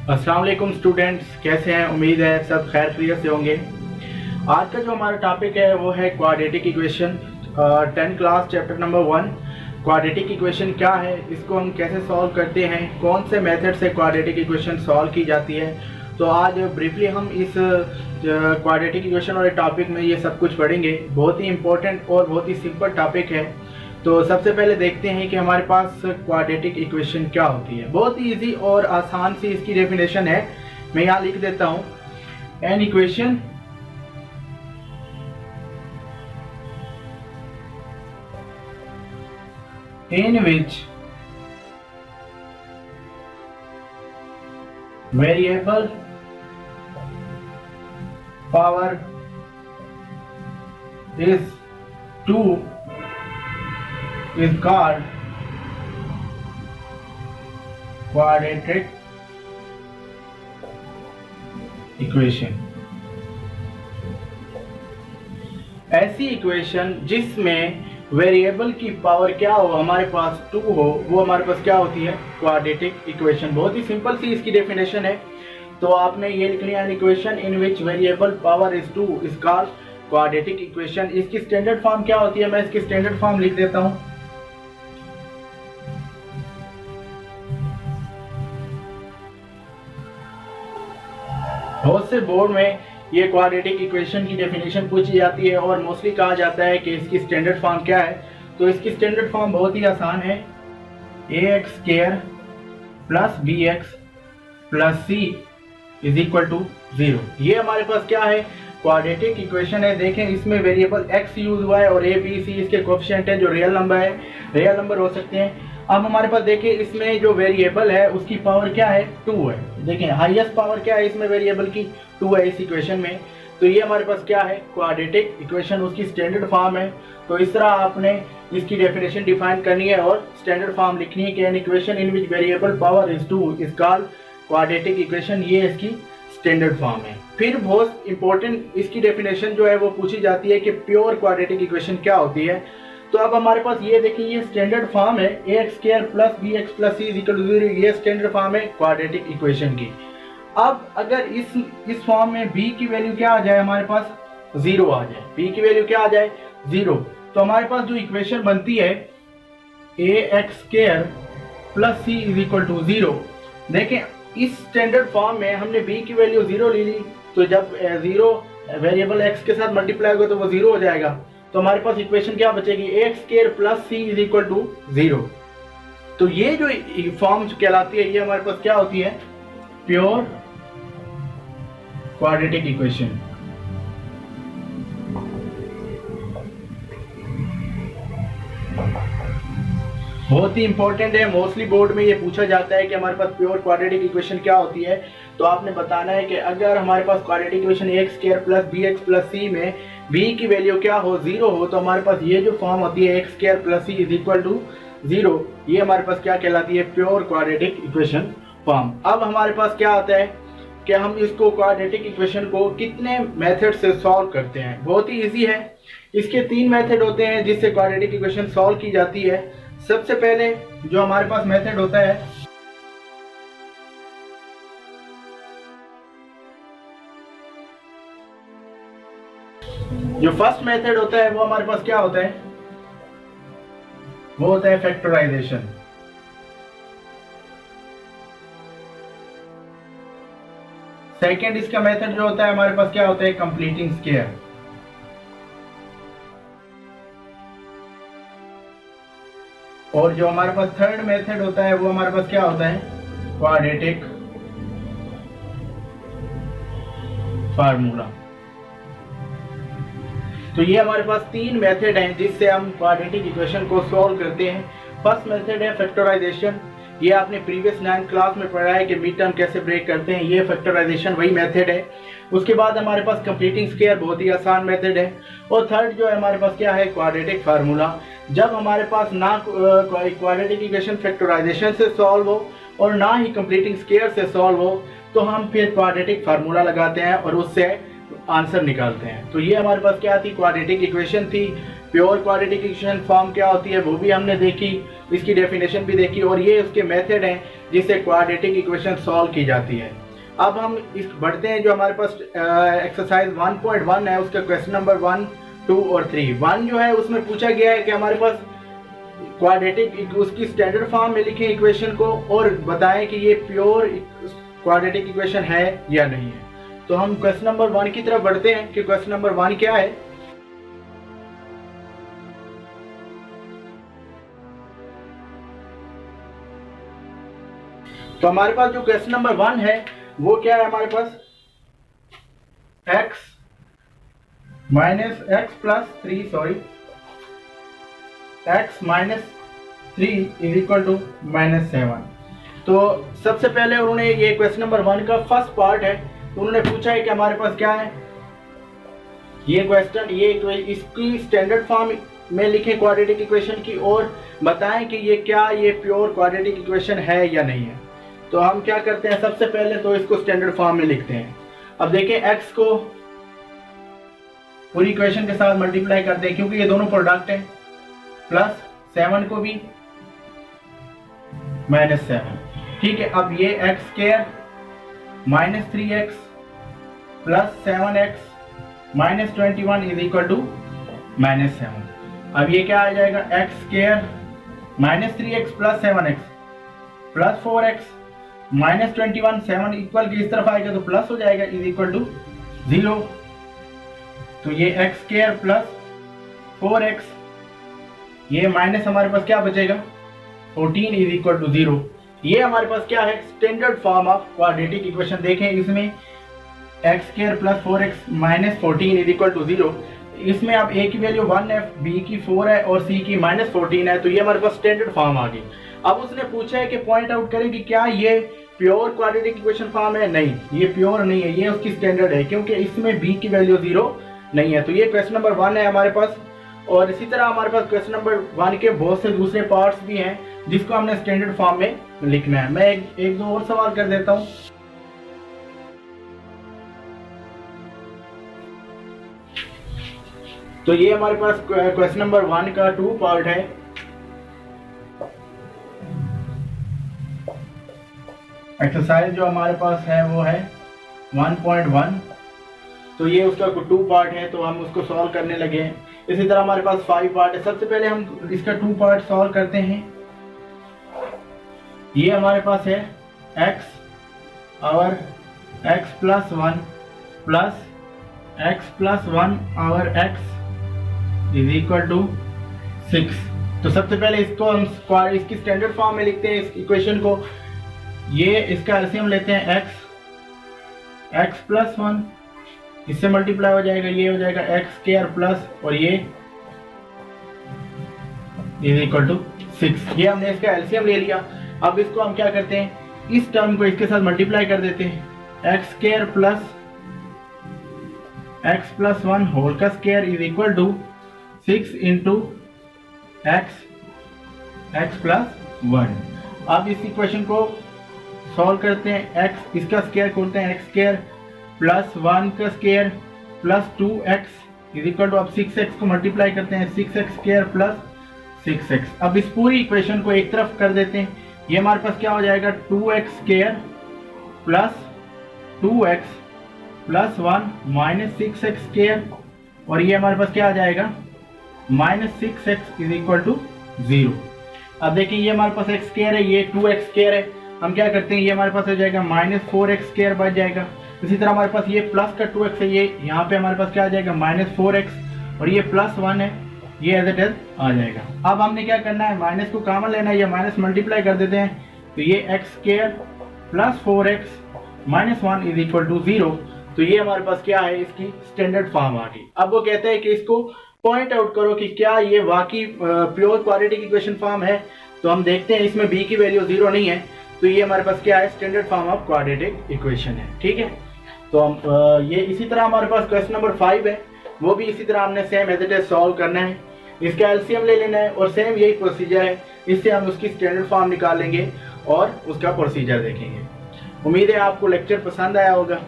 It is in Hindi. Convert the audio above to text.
अस्सलाम वालेकुम स्टूडेंट्स, कैसे हैं? उम्मीद है सब खैर खैरियत से होंगे। आज का जो हमारा टॉपिक है वो है quadratic equation 10 class chapter number 1। Quadratic equation क्या है, इसको हम कैसे सॉल्व करते हैं, कौन से मेथड से क्वाड्रेटिक इक्वेशन सॉल्व की जाती है। तो आज ब्रीफली हम इस क्वाड्रेटिक इक्वेशन वाले टॉपिक में ये सब कुछ पढ़ेंगे। बहुत ही इंपॉर्टेंट और बहुत ही सिंपल टॉपिक है। तो सबसे पहले देखते हैं कि हमारे पास क्वाड्रेटिक इक्वेशन क्या होती है। बहुत ही इजी और आसान सी इसकी डेफिनेशन है। मैं यहाँ लिख देता हूँ, an equation in which variable power is 2 is called quadratic equation। ऐसी इक्वेशन जिसमें वेरिएबल की पावर क्या हो, हमारे पास 2 हो, वो हमारे पास क्या होती है? Quadratic equation. बहुत ही सिंपल सी इसकी डेफिनेशन है। तो आपने ये लिख लिया, equation in which variable power is 2 is called quadratic equation. इसकी स्टैंडर्ड फॉर्म क्या होती है? मैं इसकी स्टैंडर्ड फॉर्म लिख देता हूं। बहुत से बोर्ड में ये क्वाड्रेटिक इक्वेशन की डेफिनेशन पूछी जाती है और मोस्टली कहा जाता है कि इसकी स्टैंडर्ड फॉर्म क्या है। तो इसकी स्टैंडर्ड फॉर्म बहुत ही आसान है, ax square plus bx plus c is equal to 0। ये हमारे पास क्या है? क्वाड्रेटिक इक्वेशन है। देखें, इसमें वेरिएबल x यूज हुआ है और a b c इसके कोएफिशिएंट है जो रियल नंबर है, रियल नंबर हो सकते हैं। अब हमारे पास देखिए, इसमें जो वेरिएबल है उसकी पावर क्या है? 2 है। देखें, हाईएस्ट पावर क्या है इसमें? वेरिएबल की 2 है इस इक्वेशन में। तो ये हमारे पास क्या है? क्वाड्रेटिक इक्वेशन, उसकी स्टैंडर्ड फॉर्म है। तो इस तरह आपने इसकी डेफिनेशन डिफाइन करनी है और स्टैंडर्ड फॉर्म लिखनी है कि an equation in which variable power is 2 is called quadratic equation. ये इसकी स्टैंडर्ड फॉर्म है। फिर बहुत इंपॉर्टेंट इसकी डेफिनेशन जो है वो पूछी जाती है कि प्योर क्वाड्रेटिक इक्वेशन क्या होती है। तो अब हमारे पास ये देखिए, ये स्टैंडर्ड फॉर्म है, ax square plus bx plus c is equal to 0। ये स्टैंडर्ड फॉर्म है क्वाड्रेटिक इक्वेशन की। अब अगर इस फॉर्म में b की वैल्यू क्या आ जाए? हमारे पास 0 आ जाए। b की वैल्यू क्या आ जाए? 0। तो हमारे पास जो इक्वेशन बनती है ax square plus c is equal to 0। देखें, इस स्टैंडर्ड फॉर्म में हमने b की वैल्यू 0 ले ली, तो जब 0 वेरिएबल x के साथ मल्टीप्लाई होगा तो वो 0 हो जाएगा। तो हमारे पास इक्वेशन क्या बचेगी? ax square plus c is equal to 0। तो ये जो फॉर्म कहलाती है, ये हमारे पास क्या होती है? Pure quadratic equation. बहुत ही इंपॉर्टेंट है, मोस्टली बोर्ड में ये पूछा जाता है कि हमारे पास प्योर क्वाड्रेटिक इक्वेशन क्या होती है। तो आपने बताना है कि अगर हमारे पास quadratic equation ax square plus bx plus c में b की वैल्यू क्या हो? 0 हो, तो हमारे पास ये जो फॉर्म होती है ax square plus c is equal to 0, ये हमारे पास क्या कहलाती है? Pure quadratic equation form. अब हमारे पास क्या आता है कि हम इसको क्वाड्रेटिक इक्वेशन को कितने मेथड से सॉल्व करते हैं। बहुत ही इजी है। इसके 3 मेथड होते हैं जिससे क्वाड्रेटिक इक्वेशन सॉल्व की जाती है। सबसे पहले जो हमारे पास मेथड होता है, जो फर्स्ट मेथड होता है वो हमारे पास क्या होता है? वो होता है फैक्टराइजेशन। सेकंड इसका मेथड जो होता है हमारे पास क्या होता है? Completing square. और जो हमारे पास थर्ड मेथड होता है वो हमारे पास क्या होता है? Quadratic formula. तो ये हमारे पास 3 मेथड हैं जिससे हम क्वाड्रेटिक इक्वेशन को सॉल्व करते हैं। फर्स्ट मेथड है फैक्टराइजेशन। ये आपने प्रीवियस 9th क्लास में पढ़ा है कि मिड टर्म कैसे ब्रेक करते हैं। ये फैक्टराइजेशन वही मेथड है। उसके बाद हमारे पास कंप्लीटिंग स्क्वायर, बहुत ही आसान मेथड है। और थर्ड जो है हमारे पास क्या है? Quadratic formula. जब हमारे पास ना क्वाड्रेटिक इक्वेशन फैक्टराइजेशन से सॉल्व हो और ना ही कंप्लीटिंग स्क्वायर से सॉल्व हो, तो हम फिर क्वाड्रेटिक फार्मूला लगाते हैं और उससे आंसर निकालते हैं। तो ये हमारे पास क्या थी? क्वाड्रेटिक इक्वेशन थी प्योर क्वाड्रेटिक इक्वेशन फॉर्म क्या होती है वो भी हमने देखी, इसकी डेफिनेशन भी देखी, और ये उसके मेथड हैं जिससे क्वाड्रेटिक इक्वेशन सॉल्व की जाती है। अब हम इस बढ़ते हैं, जो हमारे पास एक्सरसाइज 1.1 है उसका क्वेश्चन नंबर 1, 2 और 3। 1 जो है उसमें पूछा गया है कि हमारे पास क्वाड्रेटिक उसकी स्टैंडर्ड फॉर्म में लिखें इक्वेशन को और बताएं कि ये प्योर क्वाड्रेटिक इक्वेशन है या नहीं है। तो हम क्वेश्चन नंबर 1 की तरफ बढ़ते हैं कि क्वेश्चन नंबर 1 क्या है। तो हमारे पास जो क्वेश्चन नंबर 1 है वो क्या है, हमारे पास x minus 3 is equal to -7। तो सबसे पहले उन्होंने ये क्वेश्चन नंबर 1 का फर्स्ट पार्ट है, तो उन्होंने पूछा है कि हमारे पास क्या है ये क्वेश्चन, ये इसकी स्टैंडर्ड फॉर्म में लिखें क्वाड्रेटिक इक्वेशन की और बताएं कि ये क्या ये प्योर क्वाड्रेटिक इक्वेशन है या नहीं है। तो हम क्या करते हैं, सबसे पहले तो इसको स्टैंडर्ड फॉर्म में लिखते हैं। अब देखें x को पूरी इक्वेशन के साथ मल्टीप्लाई करते हैं क्योंकि ये दोनों प्रोडक्ट हैं, प्लस 7 को भी -7। ठीक है, अब ये x square minus 3x plus 7x minus 21 is equal to -7। अब ये क्या आ जाएगा, x square minus 3x plus 7x plus 4x minus 21, 7 equal के इस तरफ आएगा तो प्लस हो जाएगा इज इक्वल टू 0। तो ये x स्क्वायर प्लस 4x, ये माइनस हमारे पास क्या बचेगा 14 इज इक्वल टू 0। ये हमारे पास क्या है, standard form of quadratic equation. देखें इसमें x square plus 4x minus 14 is equal to 0। इसमें अब a की वैल्यू 1 है, b की 4 है और c की -14 है, तो ये हमारे पास स्टैंडर्ड फॉर्म आ गई। अब उसने पूछा है कि पॉइंट आउट करें कि क्या ये प्योर क्वाड्रेटिक इक्वेशन फॉर्म है। नहीं, ये प्योर नहीं है, ये उसकी स्टैंडर्ड है क्योंकि इसमें b की वैल्यू 0 नहीं है। तो ये क्वेश्चन नंबर 1 है हमारे पास। और इसी तरह हमारे पास क्वेश्चन नंबर 1 के बहुत से दूसरे पार्ट्स भी हैं जिसको हमने स्टैंडर्ड फॉर्म में लिखना है। मैं एक दो और सवाल कर देता हूँ। तो ये हमारे पास क्वेश्चन नंबर 1 का 2 पार्ट है। एक्सरसाइज जो हमारे पास है वो है 1.1। तो ये उसका 2 पार्ट है, तो हम उसको सॉल्व करने लगे हैं। इसी तरह हमारे पास 5 पार्ट है। सबसे पहले हम इसका 2 पार्ट सॉल्व करते हैं। ये हमारे पास है x और x plus 1 plus x plus 1 और x इज इक्वल टू 6। तो सबसे पहले इसको हम इसकी स्टैंडर्ड फॉर्म में लिखते हैं इस इक्वेशन को। ये इसका एलसीएम लेते हैं x प्लस 1, इससे मल्टीप्लाई हो जाएगा, ये हो जाएगा x स्क्वायर प्लस और ये इज इक्वल टू 6। ये हमने इसका एलसीएम ले लिया। अब इसको हम क्या करते हैं, इस टर्म को इसके साथ मल्टीप्लाई कर देते हैं। x square plus x plus 1 whole का square is equal to 6 into x plus 1। अब इस इक्वेशन को सॉल्व करते हैं। x इसका स्क्वायर खोलते हैं, x स्क्वायर प्लस 1 का square plus 2x is equal to, अब 6x को मल्टीप्लाई करते हैं, 6x स्क्वायर प्लस 6x। अब इस पूरी इक्वेशन को एक तरफ कर देते हैं। ये हमारे पास क्या हो जाएगा, 2x square plus 2x plus 1 minus 6x square और ये हमारे पास क्या आ जाएगा -6x इज इक्वल टू 0। अब देखिए ये हमारे पास x स्क्वायर है, ये 2x स्क्वायर है। हम क्या करते हैं, ये हमारे पास हो जाएगा -4x स्क्वायर बच जाएगा। इसी तरह हमारे पास ये प्लस का 2x है, ये यहाँ पे हमारे पास क्या आ जाएगा -4x और ये प्लस 1 है, ये एज इट इज आ जाएगा। अब हमने क्या करना है, माइनस को कॉमन लेना है, ये माइनस मल्टीप्लाई कर देते हैं। तो ये x square plus 4x minus 1 is equal to 0। तो ये हमारे पास क्या है, इसकी स्टैंडर्ड फॉर्म आ गई। अब वो कहते हैं कि इसको पॉइंट आउट करो कि क्या ये वाकई प्योर क्वाड्रेटिक इक्वेशन फॉर्म है। तो हम देखते हैं इसमें b की वैल्यू 0 नहीं है, तो ये हमारे पास क्या है, standard form of quadratic equation है। ठीक है, तो हम ये इसी तरह हमारे पास क्वेश्चन नंबर 5 है, वो भी इसी तरह हमने same as it is solve करना है। इसका एलसीएम ले लेना है और सेम यही प्रोसीजर है, इससे हम उसकी स्टैंडर्ड फॉर्म निकालेंगे और उसका प्रोसीजर देखेंगे। उम्मीद है आपको लेक्चर पसंद आया होगा।